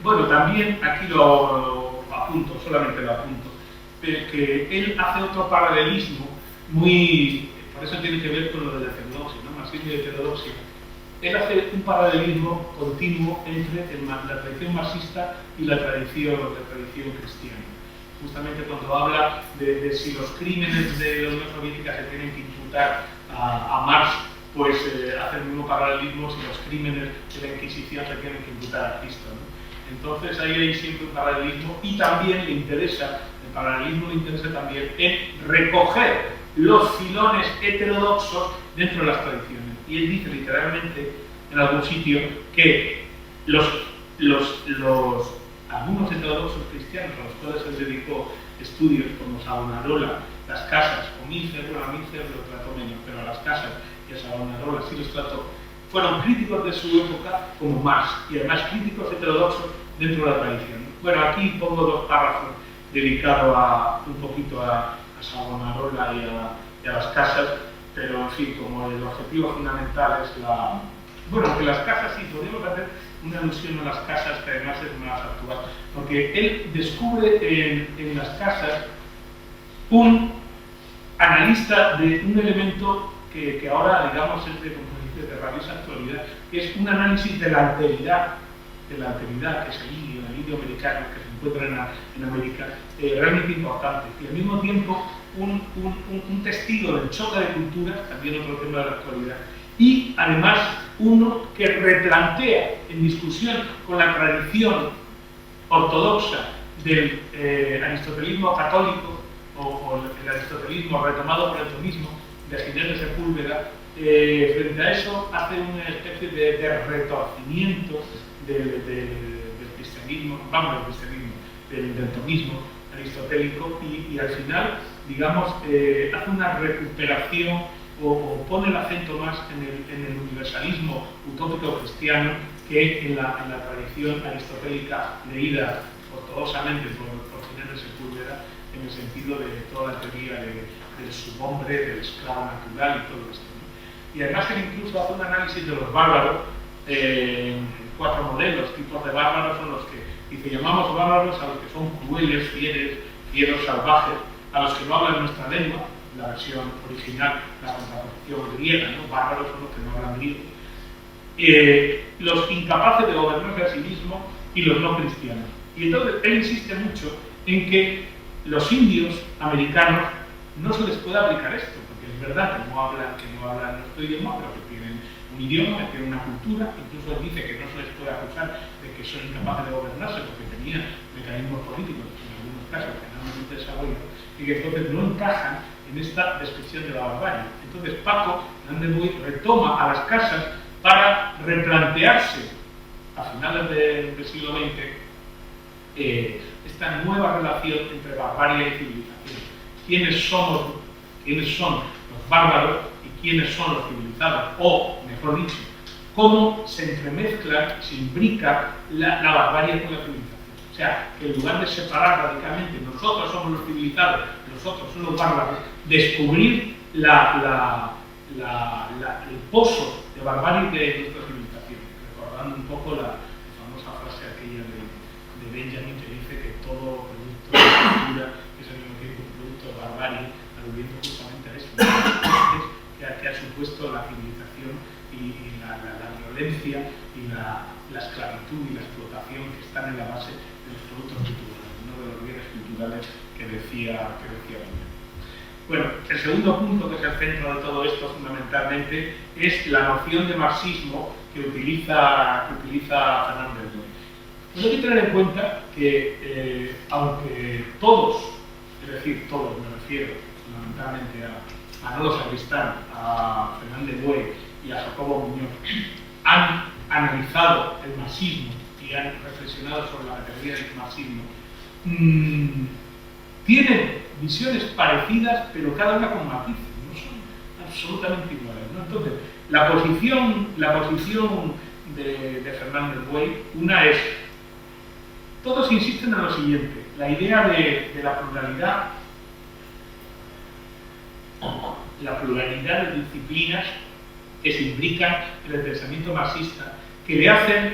Bueno, también aquí lo apunto, solamente lo apunto, que él hace otro paralelismo muy, por eso tiene que ver con lo de la heterodoxia, ¿no? Marxismo y heterodoxia. Él hace un paralelismo continuo entre la tradición marxista y la tradición cristiana. Justamente cuando habla de si los crímenes de la Unión Soviética se tienen que imputar a Marx, pues hace el mismo paralelismo si los crímenes de la Inquisición se tienen que imputar a Cristo, ¿no? Entonces ahí hay siempre un paralelismo y también le interesa, el paralelismo le interesa también en recoger los filones heterodoxos dentro de las tradiciones. Y él dice literalmente en algún sitio que algunos heterodoxos cristianos a los cuales él dedicó estudios como Savonarola, las casas, o Milcer, bueno, a Milcer lo trató menos, pero a las casas y a Savonarola sí los trató, fueron críticos de su época como Marx, y además críticos heterodoxos dentro de la tradición. Bueno, aquí pongo dos párrafos dedicados un poquito a Savonarola y a las casas, pero en fin, como el objetivo fundamental es bueno, que las casas sí, podríamos hacer una alusión a las casas que además es más actual, porque él descubre en las casas un analista de un elemento que ahora, digamos, es de rabiosa actualidad, que es un análisis de la alteridad, que es el indio americano que se encuentra en América, realmente importante, y al mismo tiempo un testigo del choque de culturas, también otro tema de la actualidad, y además uno que replantea en discusión con la tradición ortodoxa del aristotelismo católico o el aristotelismo retomado por el tomismo de Ginés de Sepúlveda. Frente a eso hace una especie de retorcimiento del cristianismo, del tomismo aristotélico y al final, digamos, hace una recuperación o pone el acento más en el universalismo utópico cristiano que en la tradición aristotélica leída ortodoxamente por Ginés de Sepúlveda, en el sentido de toda la teoría del subhombre, del esclavo natural y todo esto, ¿no? Y además él incluso hace un análisis de los bárbaros, 4 modelos, tipos de bárbaros son los que, dice, llamamos bárbaros a los que son crueles, fieros, salvajes, a los que no hablan nuestra lengua, la versión original, la contraposición griega, ¿no? Bárbaros son los que no hablan griego. Los incapaces de gobernarse a sí mismos y los no cristianos. Y entonces él insiste mucho en que los indios americanos no se les puede aplicar esto, porque es verdad que no hablan nuestro idioma, pero que tienen un idioma, que tienen una cultura. Incluso él dice que no se les puede acusar de que son incapaces de gobernarse porque tenían mecanismos políticos, en algunos casos generalmente desarrollados, y que entonces no encajan en esta descripción de la barbarie. Entonces Paco Landemui retoma a las casas para replantearse a finales del siglo XX esta nueva relación entre barbarie y civilización. ¿Quiénes son los bárbaros y quiénes son los civilizados? O, mejor dicho, cómo se entremezcla, se imbrica la barbarie con la civilización. O sea, que en lugar de separar radicalmente, nosotros somos los civilizados, nosotros somos los bárbaros, descubrir el pozo de barbarie de nuestra civilización, recordando un poco la famosa frase aquella de Benjamin que dice que todo producto de cultura es al mismo tiempo un producto de barbarie, aludiendo justamente a eso, que ha supuesto la civilización y la violencia y la esclavitud y la explotación que están en la base de los productos culturales, uno de los bienes culturales que decía Benjamin. Bueno, el segundo punto, que es el centro de todo esto fundamentalmente, es la noción de marxismo que utiliza Fernández Buey. Pues hay que tener en cuenta que, aunque todos, es decir, todos, me refiero fundamentalmente a Manolo Sacristán, a Fernández Buey y a Jacobo Muñoz, han analizado el marxismo y han reflexionado sobre la categoría del marxismo, tienen visiones parecidas, pero cada una con matices, no son absolutamente iguales, ¿no? Entonces, la posición de Fernández Buey, una es, todos insisten en lo siguiente, la idea de la pluralidad de disciplinas que se imbrican en el pensamiento marxista, que le hacen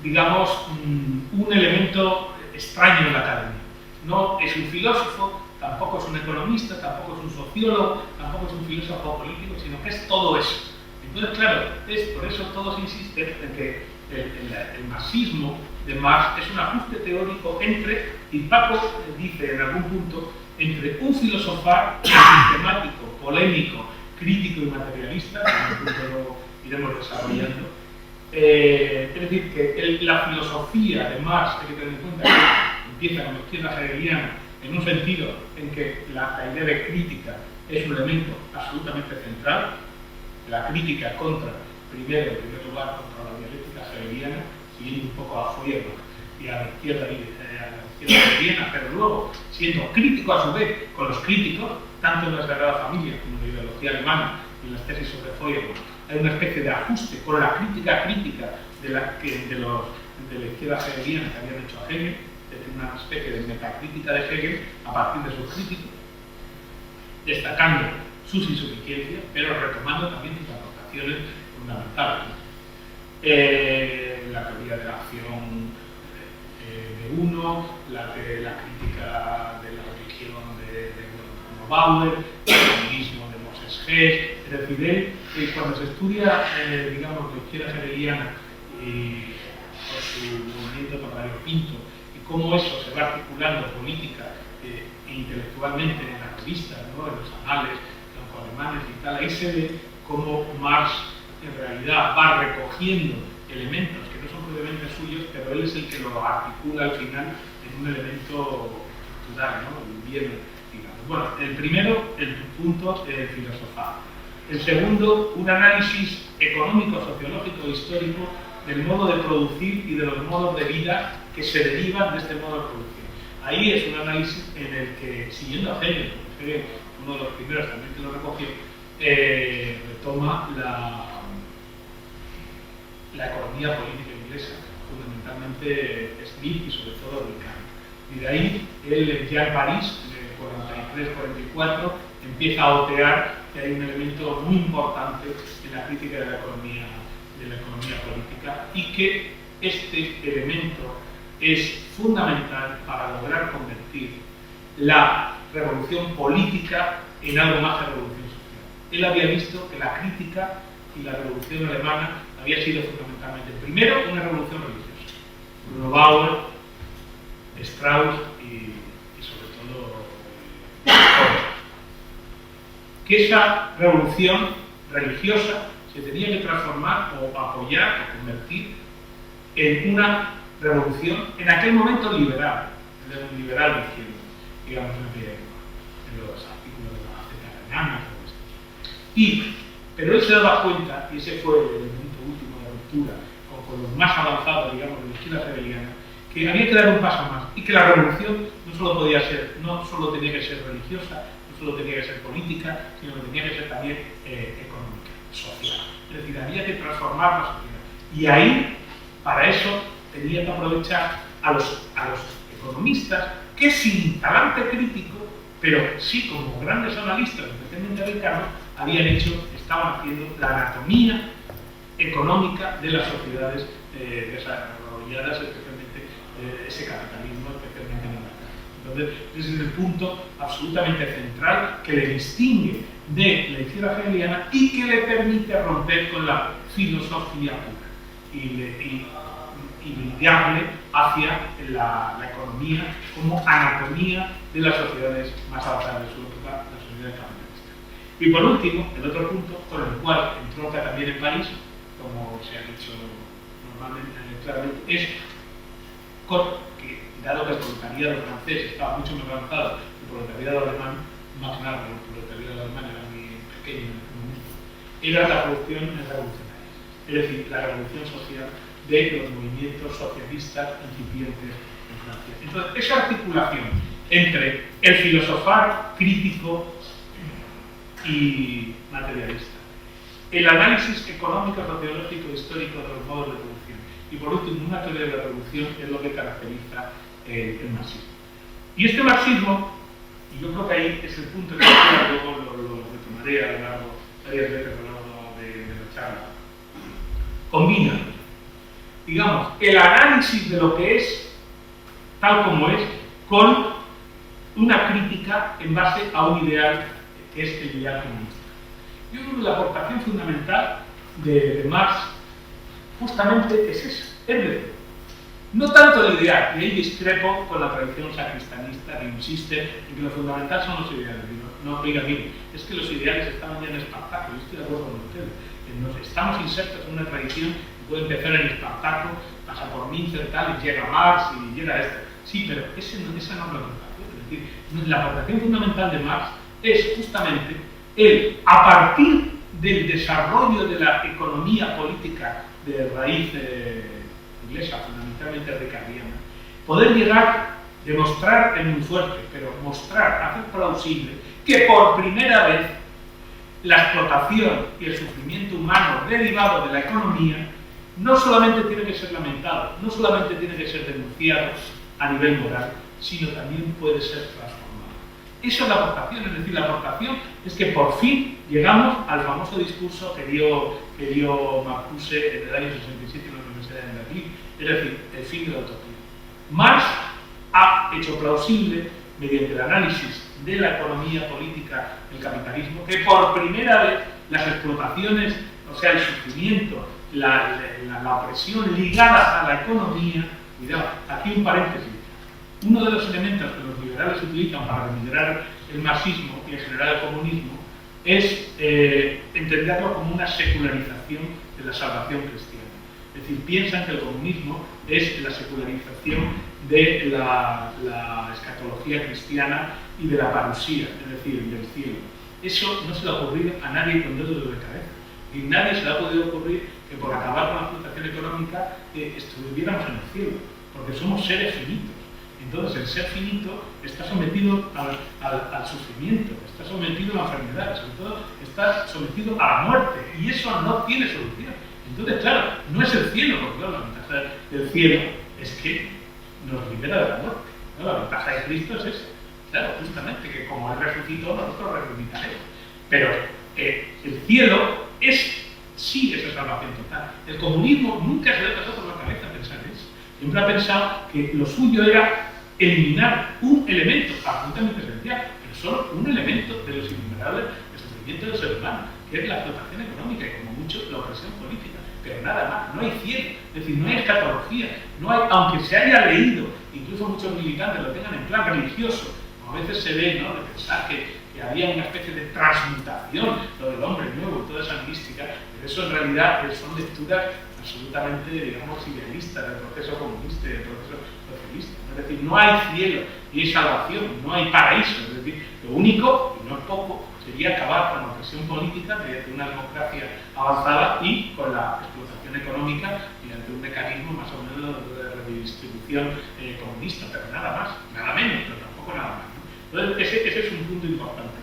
digamos, un elemento extraño en la academia. No es un filósofo, tampoco es un economista, tampoco es un sociólogo, tampoco es un filósofo político, sino que es todo eso. Entonces, claro, por eso todos insisten en que el marxismo de Marx es un ajuste teórico entre, y Paco dice en algún punto, entre un filosofar sistemático, polémico, crítico y materialista, que en algún punto lo iremos desarrollando. Es decir, que la filosofía de Marx, hay que tener en cuenta que empieza con la izquierda hegeliana, en un sentido en que la idea de crítica es un elemento absolutamente central, la crítica contra, en primer lugar, contra la dialéctica hegeliana, siguiendo un poco a Feuerbach y a la izquierda hegeliana, pero luego siendo crítico a su vez con los críticos, tanto en la Sagrada Familia como en la ideología alemana y en las tesis sobre Feuerbach. Hay una especie de ajuste con la crítica de la izquierda hegeliana que habían hecho a Hegel, es decir, una especie de metacrítica de Hegel a partir de sus críticos, destacando sus insuficiencias, pero retomando también sus aportaciones fundamentales. La teoría de la acción de uno, la crítica de la religión de Bauer, el feminismo de Moses Hess, es decir, cuando se estudia, digamos, la izquierda hegeliana y por su movimiento con Mario Pinto, y cómo eso se va articulando política e intelectualmente en las revistas, ¿no?, en los anales alemanes y tal, ahí se ve cómo Marx en realidad va recogiendo elementos que no son propiamente suyos, pero él es el que lo articula al final en un elemento estructural, ¿no?, bien, digamos. Bueno, el primero, el punto filosofal. El segundo, un análisis económico, sociológico e histórico del modo de producir y de los modos de vida que se derivan de este modo de producción. Ahí es un análisis en el que, siguiendo a Hegel, porque Hegel, uno de los primeros también que lo recogió, retoma la economía política inglesa, fundamentalmente Smith y sobre todo Ricardo. Y de ahí, él ya en París, de 43-44, empieza a otear que hay un elemento muy importante en la crítica de la economía política y que este elemento es fundamental para lograr convertir la revolución política en algo más que revolución social. Él había visto que la crítica y la revolución alemana había sido fundamentalmente, primero, una revolución religiosa. Bruno Bauer, Strauss y sobre todo que esa revolución religiosa se tenía que transformar o apoyar o convertir en una revolución en aquel momento liberal, liberal de izquierda, digamos, en los artículos de la Gaceta Alemana. Pero él se daba cuenta, y ese fue el elemento último de ruptura con los más avanzados, digamos, de la izquierda hegeliana, que había que dar un paso más y que la revolución no solo tenía que ser religiosa, no solo tenía que ser política, sino que tenía que ser también económica, social. Es decir, había que transformar la sociedad. Y ahí, para eso, tenía que aprovechar a los economistas que sin talante crítico, pero sí como grandes analistas, especialmente Ricardo, estaban haciendo la anatomía económica de las sociedades desarrolladas, especialmente ese capitalismo, especialmente en Inglaterra. Entonces, ese es el punto absolutamente central que le distingue de la izquierda hegeliana y que le permite romper con la filosofía pura y guiarle hacia la economía como anatomía de las sociedades más avanzadas de su época, las sociedades capitalistas. Y por último, el otro punto con el cual entronca también en París, como se ha dicho normalmente, claramente, es que, dado que el proletariado francés estaba mucho más avanzado, el proletariado alemán, más largo, el proletariado alemán era muy pequeño en ese momento, era la revolución revolucionaria, es decir, la revolución social de los movimientos socialistas incipientes en Francia. Entonces, esa articulación entre el filosofar crítico y materialista, el análisis económico, sociológico e histórico de los modos de producción, y por último, una teoría de la revolución es lo que caracteriza el marxismo. Y este marxismo, y yo creo que ahí es el punto que luego lo retomaré a lo largo, varias veces a lo largo de la charla, combina, digamos, el análisis de lo que es tal como es, con una crítica en base a un ideal que es el ideal comunista. Yo creo que la aportación fundamental de Marx justamente es eso, es decir, no tanto el ideal, y ahí discrepo con la tradición sacristanista que insiste en que lo fundamental son los ideales. No, oiga, mire, es que los ideales estaban ya en Espartaco, yo estoy de acuerdo con ustedes. Estamos insertos en una tradición que puede empezar en Espartaco, pasa por Mises, tal, y llega Marx y llega este. Sí, pero esa no es la aportación. Es decir, la aportación fundamental de Marx es justamente el, a partir del desarrollo de la economía política de raíz inglesa, fundamentalmente ricardiana, poder llegar, demostrar es muy fuerte, pero mostrar, hacer plausible que por primera vez la explotación y el sufrimiento humano derivado de la economía no solamente tiene que ser lamentado, no solamente tiene que ser denunciado a nivel moral, sino también puede ser transformado. Esa es la aportación, es decir, la aportación es que por fin llegamos al famoso discurso que dio Marcuse en el año 67 en la Universidad de Berlín, es decir, el fin de la utopía. Marx ha hecho plausible, mediante el análisis de la economía política del capitalismo, que por primera vez las explotaciones, o sea, el sufrimiento, la opresión ligadas a la economía, cuidado, aquí un paréntesis, uno de los elementos que los liberales utilizan para denigrar el marxismo y en general el comunismo es entenderlo como una secularización de la salvación cristiana. Es decir, piensan que el comunismo es la secularización de la escatología cristiana y de la parusía, es decir, del cielo. Eso no se le ha ocurrido a nadie con dedos de cabeza. Y nadie se le ha podido ocurrir que por acabar con la explotación económica estuviéramos en el cielo, porque somos seres finitos. Entonces el ser finito está sometido al sufrimiento, está sometido a la enfermedad, sobre todo está sometido a la muerte, y eso no tiene solución. Entonces, claro, no es el cielo, porque claro, la ventaja del cielo es que nos libera de la muerte, ¿no? La ventaja de Cristo es esa, claro, justamente, que como Él resucitó, nosotros resucitaremos. Pero el cielo es, sí, esa salvación total. El comunismo nunca se le ha pasado por la cabeza pensar eso. Siempre ha pensado que lo suyo era eliminar un elemento absolutamente esencial, pero solo un elemento de los innumerables del sufrimiento del ser humano, que es la explotación económica y como mucho la opresión política, pero nada más, no hay cielo, es decir, no hay escatología, no hay, aunque se haya leído, incluso muchos militantes lo tengan en plan religioso, como a veces se ve, ¿no?, de pensar que había una especie de transmutación, lo del hombre nuevo y toda esa mística, pero eso en realidad son lecturas absolutamente, digamos, idealistas del proceso comunista y del proceso socialista. Es decir, no hay cielo y hay salvación, no hay paraíso. Es decir, lo único, y no es poco, sería acabar con la opresión política mediante una democracia avanzada y con la explotación económica mediante un mecanismo más o menos de redistribución comunista, pero nada más, nada menos, pero tampoco nada más, ¿no? Entonces, ese es un punto importante.